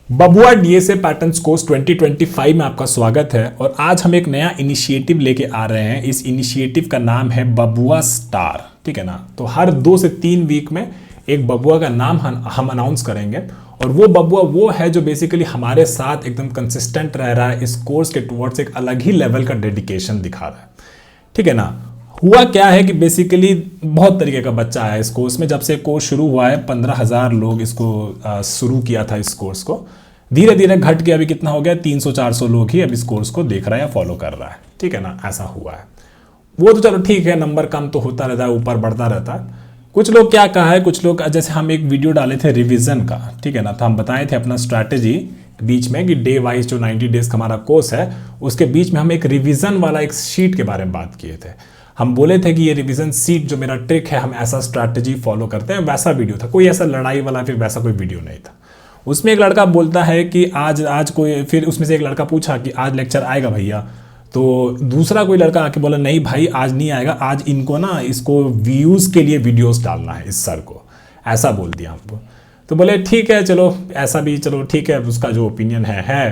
बबुआ DSA patterns course 2025 में आपका स्वागत है। और आज हम एक नया इनिशिएटिव लेके आ रहे हैं। इस इनिशिएटिव का नाम है बबुआ स्टार। ठीक है ना। तो हर 2 से 3 वीक में एक बबुआ का नाम हम अनाउंस करेंगे और वो बबुआ वो है जो बेसिकली हमारे साथ एकदम कंसिस्टेंट रह रहा है, इस कोर्स के टुवर्ड्स एक अलग ही लेवल का डेडिकेशन दिखा रहा है। ठीक है ना। हुआ क्या है कि बेसिकली बहुत तरीके का बच्चा आया इस कोर्स में। जब से कोर्स शुरू हुआ है 15,000 लोग इसको शुरू किया था इस कोर्स को। धीरे धीरे घट के अभी कितना हो गया, 300-400 लोग ही अब इस कोर्स को देख रहा है या फॉलो कर रहा है। ठीक है ना, ऐसा हुआ है। वो तो चलो ठीक है, नंबर कम तो होता रहता है, ऊपर बढ़ता रहता है। कुछ लोग क्या कहा है, कुछ लोग जैसे हम एक वीडियो डाले थे रिवीजन का। ठीक है ना। तो हम बताए थे अपना स्ट्रैटेजी बीच में कि डे वाइज जो 90 डेज का हमारा कोर्स है उसके बीच में हम एक रिवीजन वाला एक शीट के बारे में बात किए थे। हम बोले थे कि ये रिवीजन सीट जो मेरा ट्रिक है, हम ऐसा स्ट्रैटेजी फॉलो करते हैं, वैसा वीडियो था। कोई ऐसा लड़ाई वाला फिर वैसा कोई वीडियो नहीं था। उसमें एक लड़का बोलता है कि आज कोई, फिर उसमें से एक लड़का पूछा कि आज लेक्चर आएगा भैया। तो दूसरा कोई लड़का आके बोला नहीं भाई आज नहीं आएगा, आज इनको ना इसको व्यूज़ के लिए वीडियोस डालना है इस सर को, ऐसा बोल दिया हमको। तो बोले ठीक है चलो, ऐसा भी चलो ठीक है, उसका जो ओपिनियन है।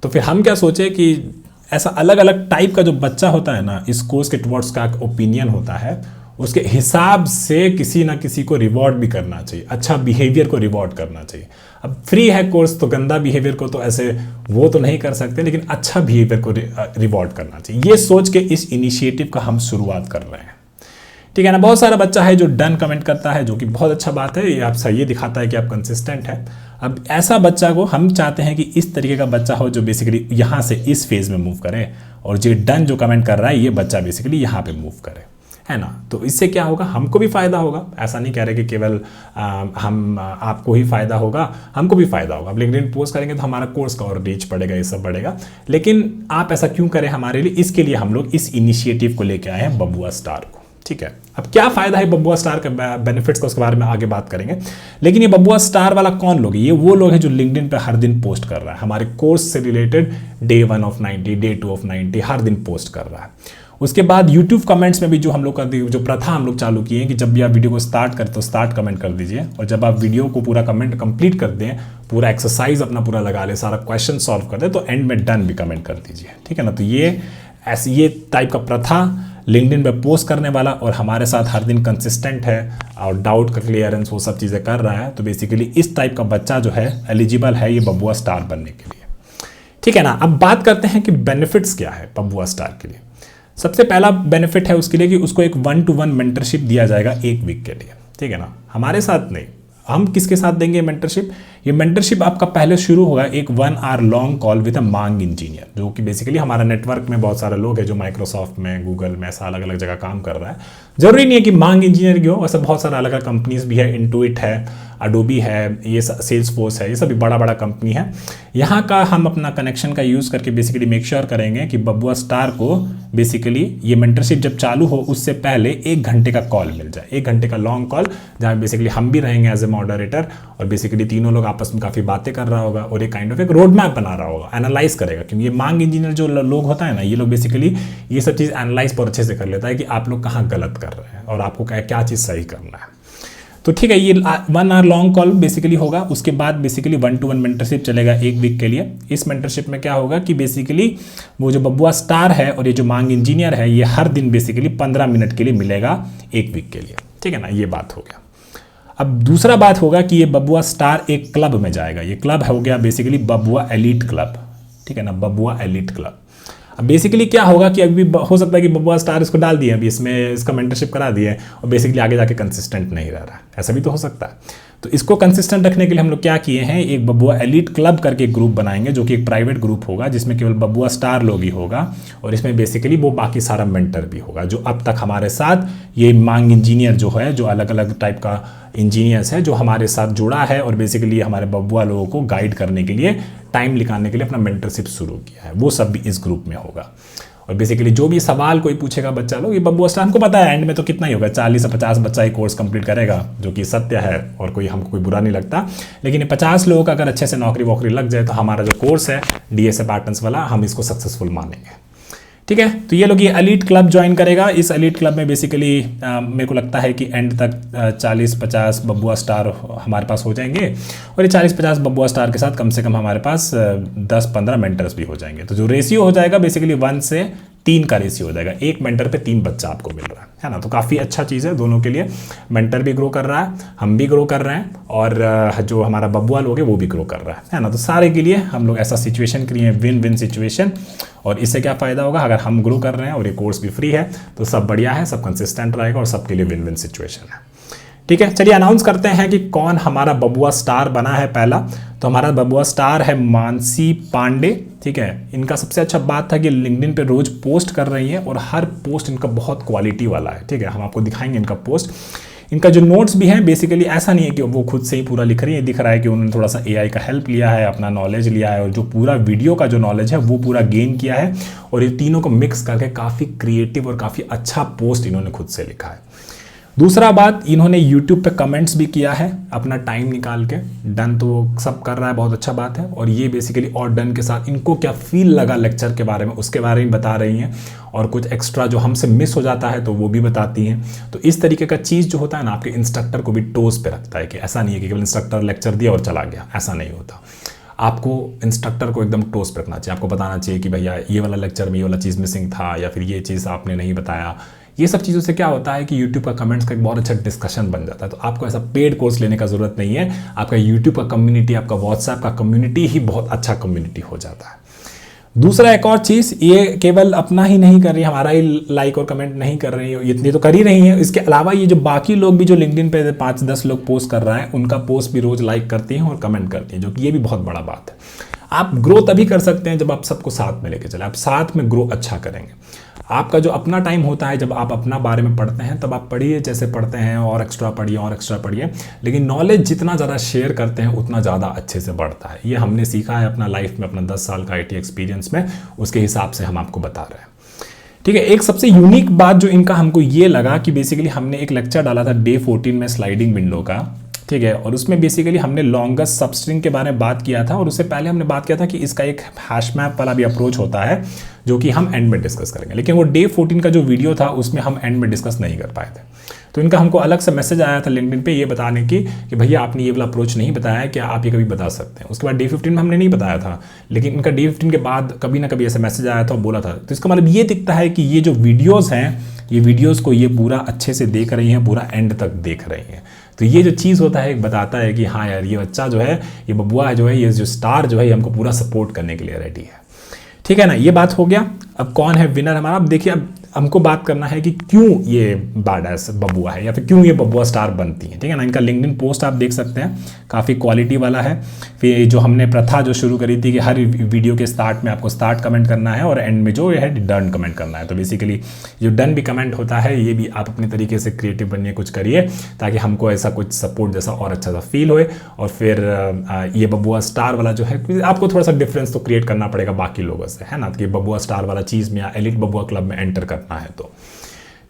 तो फिर हम क्या सोचे कि ऐसा अलग अलग टाइप का जो बच्चा होता है ना, इस कोर्स के टुवर्ड्स का ओपिनियन होता है, उसके हिसाब से किसी ना किसी को रिवॉर्ड भी करना चाहिए, अच्छा बिहेवियर को रिवॉर्ड करना चाहिए। अब फ्री है कोर्स तो गंदा बिहेवियर को तो ऐसे वो तो नहीं कर सकते, लेकिन अच्छा बिहेवियर को रिवॉर्ड करना चाहिए। ये सोच के इस इनिशिएटिव का हम शुरुआत कर रहे हैं। ठीक है ना। बहुत सारा बच्चा है जो डन कमेंट करता है, जो कि बहुत अच्छा बात है। ये आप सही दिखाता है कि आप कंसिस्टेंट है। अब ऐसा बच्चा को हम चाहते हैं कि इस तरीके का बच्चा हो जो बेसिकली यहाँ से इस फेज में मूव करे, और जो डन जो कमेंट कर रहा है ये बच्चा बेसिकली यहाँ पे मूव करे, है ना। तो इससे क्या होगा, हमको भी फायदा होगा। ऐसा नहीं कह रहे कि केवल हम आपको ही फायदा होगा, हमको भी फायदा होगा। अब लिंक्डइन पोस्ट करेंगे तो हमारा कोर्स का और रीच बढ़ेगा, ये सब बढ़ेगा। लेकिन आप ऐसा क्यों करें हमारे लिए, इसके लिए हम लोग इस इनिशिएटिव को लेके आए हैं बबुआ स्टार को। ठीक है। अब क्या फायदा है बबुआ स्टार का, बेनिफिट्स का उसके बारे में आगे बात करेंगे। लेकिन ये बबुआ स्टार वाला कौन लोग है, ये वो लोग हैं जो लिंक्डइन पे हर दिन पोस्ट कर रहा है हमारे कोर्स से related. Day 1 of 90, day 2 of 90 हर दिन पोस्ट कर रहा है। उसके बाद यूट्यूब कमेंट्स में भी जो हम लोग का जो प्रथा हम लोग चालू किए हैं कि जब भी आप वीडियो को स्टार्ट करें तो स्टार्ट कमेंट कर दीजिए, और जब आप वीडियो को पूरा कमेंट कंप्लीट कर दें, पूरा एक्सरसाइज अपना पूरा लगा ले, सारा क्वेश्चन सॉल्व कर दे, तो एंड में डन भी कमेंट कर दीजिए। ठीक है ना। तो ये टाइप का प्रथा लिंक्डइन पे पोस्ट करने वाला और हमारे साथ हर दिन कंसिस्टेंट है और डाउट का क्लियरेंस वो सब चीज़ें कर रहा है, तो बेसिकली इस टाइप का बच्चा जो है एलिजिबल है ये बबुआ स्टार बनने के लिए। ठीक है ना। अब बात करते हैं कि बेनिफिट्स क्या है बबुआ स्टार के लिए। सबसे पहला बेनिफिट है उसके लिए कि उसको एक 1-to-1 मेंटरशिप दिया जाएगा 1 वीक के लिए। ठीक है ना। हमारे साथ नहीं, हम किसके साथ देंगे मेंटरशिप। ये मेंटरशिप आपका पहले शुरू होगा एक 1 hour long call with a मांग इंजीनियर, जो कि बेसिकली हमारा नेटवर्क में बहुत सारे लोग हैं जो माइक्रोसॉफ्ट में, गूगल में, ऐसा अलग अलग जगह काम कर रहा है। जरूरी नहीं है कि मांग इंजीनियर की हो, ऐसा बहुत सारा अलग अलग कंपनीज भी है। इंटुइट है, अडोबी है, ये सेल्स फोर्स है, ये सभी बड़ा बड़ा कंपनी है। यहाँ का हम अपना कनेक्शन का यूज़ करके बेसिकली मेक श्योर करेंगे कि बबुआ स्टार को बेसिकली ये मेंटरशिप जब चालू हो उससे पहले 1 घंटे का कॉल मिल जाए, 1 घंटे का लॉन्ग कॉल, जहाँ बेसिकली हम भी रहेंगे एज ए मॉडरेटर, और बेसिकली तीनों लोग आपस में काफ़ी बातें कर रहा होगा और एक काइंड ऑफ एक रोड मैप बना रहा होगा, एनालाइज करेगा। क्योंकि ये मांग इंजीनियर जो लोग होता है ना, ये लोग बेसिकली ये सब चीज़ एनालाइज बहुत अच्छे से कर लेता है कि आप लोग कहाँ गलत कर रहे हैं और आपको क्या चीज़ सही करना है। तो ठीक है, ये 1 आवर लॉन्ग कॉल बेसिकली होगा। उसके बाद बेसिकली 1-to-1 मेंटरशिप चलेगा 1 वीक के लिए। इस मेंटरशिप में क्या होगा कि बेसिकली वो जो बबुआ स्टार है और ये जो मांग इंजीनियर है, ये हर दिन बेसिकली 15 मिनट के लिए मिलेगा 1 वीक के लिए। ठीक है ना। ये बात हो गया। अब दूसरा बात होगा कि ये बबुआ स्टार एक क्लब में जाएगा। ये क्लब हो गया बेसिकली बबुआ एलीट क्लब। ठीक है ना, बबुआ एलीट क्लब। अब बेसिकली क्या होगा कि अभी हो सकता है कि बबुआ स्टार इसको डाल दिए, अभी इसमें इसका मेंटरशिप करा दिए और बेसिकली आगे जाके कंसिस्टेंट नहीं रह रहा, ऐसा भी तो हो सकता है। तो इसको कंसिस्टेंट रखने के लिए हम लोग क्या किए हैं, एक बबुआ एलीट क्लब करके एक ग्रुप बनाएंगे, जो कि एक प्राइवेट ग्रुप होगा जिसमें केवल बबुआ स्टार लोग ही होगा, और इसमें बेसिकली वो बाकी सारा मेंटर भी होगा जो अब तक हमारे साथ ये मांग इंजीनियर जो है, जो अलग अलग टाइप का इंजीनियर्स है जो हमारे साथ जुड़ा है और बेसिकली हमारे बबुआ लोगों को गाइड करने के लिए, टाइम निकालने के लिए अपना मेंटरशिप शुरू किया है, वो सब भी इस ग्रुप में होगा। और बेसिकली जो भी सवाल कोई पूछेगा बच्चा लोग, ये बबुआ स्टार हमको पता है एंड में तो कितना ही होगा, 40 से 50 बच्चा ही कोर्स कंप्लीट करेगा, जो कि सत्य है और हमको कोई बुरा नहीं लगता। लेकिन ये 50 लोगों का अगर अच्छे से नौकरी वोकरी लग जाए तो हमारा जो कोर्स है डीएसए पैटर्न्स वाला, हम इसको सक्सेसफुल मानेंगे। ठीक है। तो ये लोग ये एलीट क्लब ज्वाइन करेगा। इस एलीट क्लब में बेसिकली मेरे को लगता है कि एंड तक 40-50 बबुआ स्टार हमारे पास हो जाएंगे, और ये 40-50 बबुआ स्टार के साथ कम से कम हमारे पास 10-15 मेंटर्स भी हो जाएंगे। तो जो रेशियो हो जाएगा बेसिकली 1 से 3 का रेशियो हो जाएगा, 1 मेंटर पे 3 बच्चा आपको मिल रहा है ना। तो काफ़ी अच्छा चीज़ है दोनों के लिए। मेंटर भी ग्रो कर रहा है, हम भी ग्रो कर रहे हैं, और जो हमारा बबुआ लोग है वो भी ग्रो कर रहा है ना। तो सारे के लिए हम लोग ऐसा situation create, win win situation. और इससे क्या फ़ायदा होगा, अगर हम ग्रो कर रहे हैं और ये कोर्स भी फ्री है तो सब बढ़िया है, सब कंसिस्टेंट रहेगा और सबके लिए विन विन सिचुएशन है। ठीक है, चलिए अनाउंस करते हैं कि कौन हमारा बबुआ स्टार बना है पहला। तो हमारा बबुआ स्टार है मानसी पांडे। ठीक है, इनका सबसे अच्छा बात था कि लिंक्डइन पे रोज पोस्ट कर रही है और हर पोस्ट इनका बहुत क्वालिटी वाला है। ठीक है, हम आपको दिखाएंगे इनका पोस्ट। इनका जो नोट्स भी है बेसिकली ऐसा नहीं है कि वो खुद से ही पूरा लिख रही है, दिख रहा है कि उन्होंने थोड़ा सा एआई का हेल्प लिया है, अपना नॉलेज लिया है, और जो पूरा वीडियो का जो नॉलेज है वो पूरा गेन किया है, और ये तीनों को मिक्स करके काफ़ी क्रिएटिव और काफ़ी अच्छा पोस्ट इन्होंने खुद से लिखा है। दूसरा बात, इन्होंने YouTube पे कमेंट्स भी किया है अपना टाइम निकाल के। डन तो सब कर रहा है, बहुत अच्छा बात है। और ये बेसिकली और डन के साथ इनको क्या फील लगा लेक्चर के बारे में उसके बारे में बता रही हैं, और कुछ एक्स्ट्रा जो हमसे मिस हो जाता है तो वो भी बताती हैं। तो इस तरीके का चीज़ जो होता है ना, आपके इंस्ट्रक्टर को भी टोस पे रखता है कि ऐसा नहीं है कि केवल इंस्ट्रक्टर लेक्चर दिया और चला गया, ऐसा नहीं होता। आपको इंस्ट्रक्टर को एकदम टोस पे रखना चाहिए, आपको बताना चाहिए कि भैया ये वाला लेक्चर में ये वाला चीज़ मिसिंग था, या फिर ये चीज़ आपने नहीं बताया। ये सब चीज़ों से क्या होता है कि YouTube का कमेंट्स का एक बहुत अच्छा डिस्कशन बन जाता है। तो आपको ऐसा पेड कोर्स लेने का ज़रूरत नहीं है, आपका YouTube का कम्युनिटी, आपका WhatsApp का कम्युनिटी ही बहुत अच्छा कम्युनिटी हो जाता है। दूसरा एक और चीज़, ये केवल अपना ही नहीं कर रही है, हमारा ही लाइक और कमेंट नहीं कर रही है, इतनी तो कर ही रही है। इसके अलावा ये जो बाकी लोग भी जो लिंक्डइन पे 5-10 लोग पोस्ट कर रहा है, उनका पोस्ट भी रोज़ लाइक करती हैं और कमेंट करती हैं, जो कि ये भी बहुत बड़ा बात है। आप ग्रो तभी कर सकते हैं जब आप सबको साथ में लेके चले, आप साथ में ग्रो अच्छा करेंगे। आपका जो अपना टाइम होता है, जब आप अपना बारे में पढ़ते हैं तब आप पढ़िए जैसे पढ़ते हैं, और एक्स्ट्रा पढ़िए और एक्स्ट्रा पढ़िए, लेकिन नॉलेज जितना ज़्यादा शेयर करते हैं उतना ज़्यादा अच्छे से बढ़ता है। ये हमने सीखा है अपना लाइफ में, अपना 10 साल का IT एक्सपीरियंस में, उसके हिसाब से हम आपको बता रहे हैं। ठीक है, एक सबसे यूनिक बात जो इनका हमको ये लगा कि बेसिकली हमने एक लेक्चर डाला था डे 14 में स्लाइडिंग विंडो का। ठीक है, और उसमें बेसिकली हमने लॉन्गेस्ट सबस्ट्रिंग के बारे में बात किया था, और उससे पहले हमने बात किया था कि इसका एक हैश मैप वाला भी अप्रोच होता है जो कि हम एंड में डिस्कस करेंगे। लेकिन वो डे 14 का जो वीडियो था उसमें हम एंड में डिस्कस नहीं कर पाए थे। तो इनका हमको अलग से मैसेज आया था लिंक्डइन पे ये बताने की कि भैया आपने ये वाला अप्रोच नहीं बताया है, क्या आप ये कभी बता सकते हैं। उसके बाद डे 15 में हमने नहीं बताया था, लेकिन इनका डे 15 के बाद कभी ना कभी ऐसा मैसेज आया था और बोला था। तो इसका मतलब ये दिखता है कि ये जो वीडियोज़ हैं, ये वीडियोज़ को ये पूरा अच्छे से देख रही हैं, पूरा एंड तक देख रही हैं। तो ये जो चीज़ होता है, एक बताता है कि हाँ यार, ये बच्चा जो है, ये बबुआ जो है, ये जो स्टार जो है, ये हमको पूरा सपोर्ट करने के लिए रेडी है। ठीक है ना, ये बात हो गया। अब कौन है विनर हमारा, अब देखिए, अब हमको बात करना है कि क्यों ये बाडास बबुआ है, या फिर क्यों ये बबुआ स्टार बनती है। ठीक है ना, इनका लिंक्डइन पोस्ट आप देख सकते हैं, काफ़ी क्वालिटी वाला है। फिर जो हमने प्रथा जो शुरू करी थी कि हर वीडियो के स्टार्ट में आपको स्टार्ट कमेंट करना है और एंड में जो है डन कमेंट करना है। तो बेसिकली जो डन भी कमेंट होता है, ये भी आप अपने तरीके से क्रिएटिव बनिए, कुछ करिए, ताकि हमको ऐसा कुछ सपोर्ट जैसा और अच्छा सा फील होए। और फिर ये बबुआ स्टार वाला जो है, आपको थोड़ा सा डिफरेंस तो क्रिएट करना पड़ेगा बाकी लोगों से, है ना, कि बबुआ स्टार वाला चीज़ में या एलिट बबुआ क्लब में एंटर करना है। तो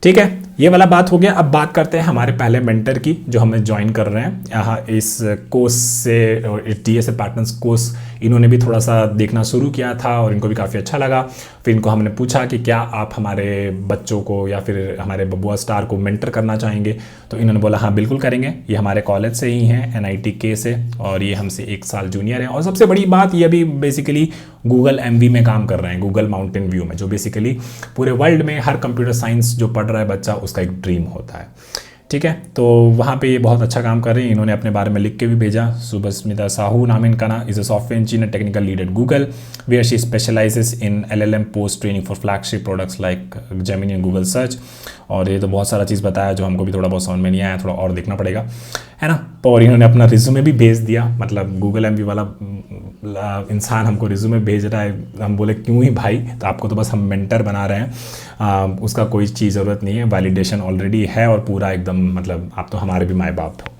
ठीक है, ये वाला बात हो गया। अब बात करते हैं हमारे पहले मेंटर की, जो हमें ज्वाइन कर रहे हैं यहाँ इस कोर्स से, और TSA पैटर्न्स कोर्स इन्होंने भी थोड़ा सा देखना शुरू किया था और इनको भी काफ़ी अच्छा लगा। फिर इनको हमने पूछा कि क्या आप हमारे बच्चों को या फिर हमारे बबुआ स्टार को मेंटर करना चाहेंगे। तो इन्होंने बोला हाँ बिल्कुल करेंगे। ये हमारे कॉलेज से ही हैं, NITK से, और ये हमसे 1 साल जूनियर हैं। और सबसे बड़ी बात, ये अभी बेसिकली गूगल MV में काम कर रहे हैं, गूगल माउंटेन व्यू में, जो बेसिकली पूरे वर्ल्ड में हर कंप्यूटर साइंस जो पढ़ रहा है बच्चा, उसका एक ड्रीम होता है। ठीक है, तो वहाँ पे ये बहुत अच्छा काम कर रहे हैं। इन्होंने अपने बारे में लिख के भी भेजा। सुभस्मिता साहू नाम इनका ना, is a software engineer, technical lead at Google, where she specialises in LLM post training for flagship products like Gemini and Google search. और ये तो बहुत सारा चीज़ बताया जो हमको भी थोड़ा बहुत समझ में नहीं आया, थोड़ा और देखना पड़ेगा, है ना। और इन्होंने अपना रिज्यूमे भी भेज दिया, मतलब गूगल MV वाला इंसान हमको रिज्यूमे भेज रहा है। हम बोले क्यों ही भाई, तो आपको तो बस हम मेंटर बना रहे हैं, उसका कोई चीज़ ज़रूरत नहीं है, वैलिडेशन ऑलरेडी है और पूरा एकदम, मतलब आप तो हमारे भी माँ बाप हो।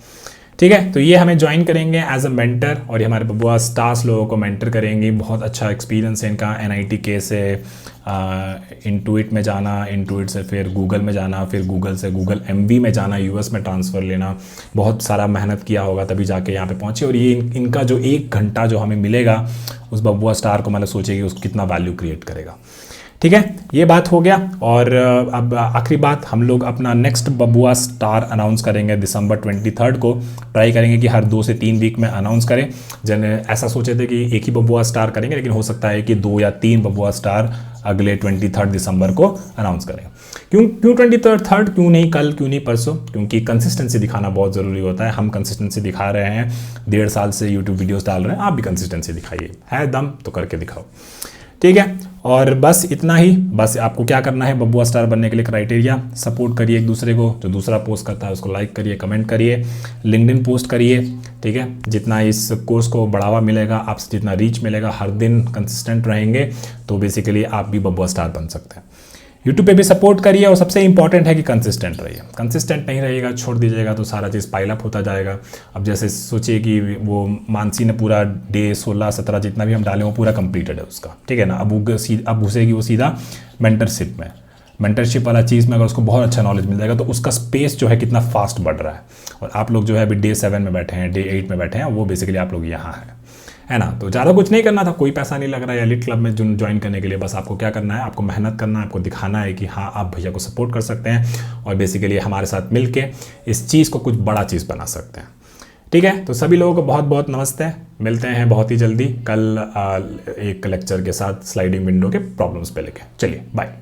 ठीक है, तो ये हमें ज्वाइन करेंगे एज अ मेंटर, और ये हमारे बबुआ स्टार्स लोगों को मेंटर करेंगे। बहुत अच्छा एक्सपीरियंस है इनका, NITK से इंटूइट में जाना, इंटूइट से फिर गूगल में जाना, फिर गूगल से गूगल MV में जाना, US में ट्रांसफ़र लेना, बहुत सारा मेहनत किया होगा तभी जाके यहाँ पे पहुँचे। और ये इनका जो 1 घंटा जो हमें मिलेगा उस बबुआ स्टार को, मतलब सोचिए कि उसको कितना वैल्यू क्रिएट करेगा। ठीक है, ये बात हो गया। और अब आखिरी बात, हम लोग अपना नेक्स्ट बबुआ स्टार अनाउंस करेंगे दिसंबर 23 को। ट्राई करेंगे कि हर 2 से 3 वीक में अनाउंस करें। जन ऐसा सोचे थे कि एक ही बबुआ स्टार करेंगे, लेकिन हो सकता है कि 2 या 3 बबुआ स्टार अगले 23 दिसंबर को अनाउंस करें। क्यों 23, क्यों नहीं कल, क्यों नहीं परसों? क्योंकि कंसिस्टेंसी दिखाना बहुत ज़रूरी होता है। हम कंसिस्टेंसी दिखा रहे हैं, 1.5 साल से यूट्यूब वीडियोस डाल रहे हैं, आप भी कंसिस्टेंसी दिखाइए। है दम तो करके दिखाओ, ठीक है। और बस इतना ही। बस आपको क्या करना है बबुआ स्टार बनने के लिए, क्राइटेरिया, सपोर्ट करिए एक दूसरे को, जो दूसरा पोस्ट करता है उसको लाइक करिए, कमेंट करिए, लिंक्डइन पोस्ट करिए, ठीक है। जितना इस कोर्स को बढ़ावा मिलेगा, आपसे जितना रीच मिलेगा, हर दिन कंसिस्टेंट रहेंगे तो बेसिकली आप भी बबुआ स्टार बन सकते हैं। यूट्यूब पे भी सपोर्ट करिए, और सबसे इंपॉर्टेंट है कि कंसिस्टेंट रहिए। कंसिस्टेंट नहीं रहिएगा, छोड़ दीजिएगा तो सारा चीज़ पाइल अप होता जाएगा। अब जैसे सोचिए कि वो मानसी ने पूरा डे 16-17 जितना भी हम डालें वो पूरा कंप्लीटेड है उसका, ठीक है ना। अब घुसेगी वो सीधा मेंटरशिप में। मेंटरशिप वाला चीज़ में अगर उसको बहुत अच्छा नॉलेज मिल जाएगा तो उसका स्पेस जो है कितना फास्ट बढ़ रहा है। और आप लोग जो है अभी डे 7 में बैठे हैं, डे 8 में बैठे हैं, वो बेसिकली आप लोग यहाँ हैं, है ना। तो ज़्यादा कुछ नहीं करना था, कोई पैसा नहीं लग रहा है एलिट क्लब में ज्वाइन करने के लिए। बस आपको क्या करना है, आपको मेहनत करना है, आपको दिखाना है कि हाँ आप भैया को सपोर्ट कर सकते हैं और बेसिकली हमारे साथ मिलके इस चीज़ को कुछ बड़ा चीज़ बना सकते हैं, ठीक है। तो सभी लोगों को बहुत बहुत नमस्ते, मिलते हैं बहुत ही जल्दी कल एक लेक्चर के साथ स्लाइडिंग विंडो के प्रॉब्लम्स पे लेके। चलिए बाय।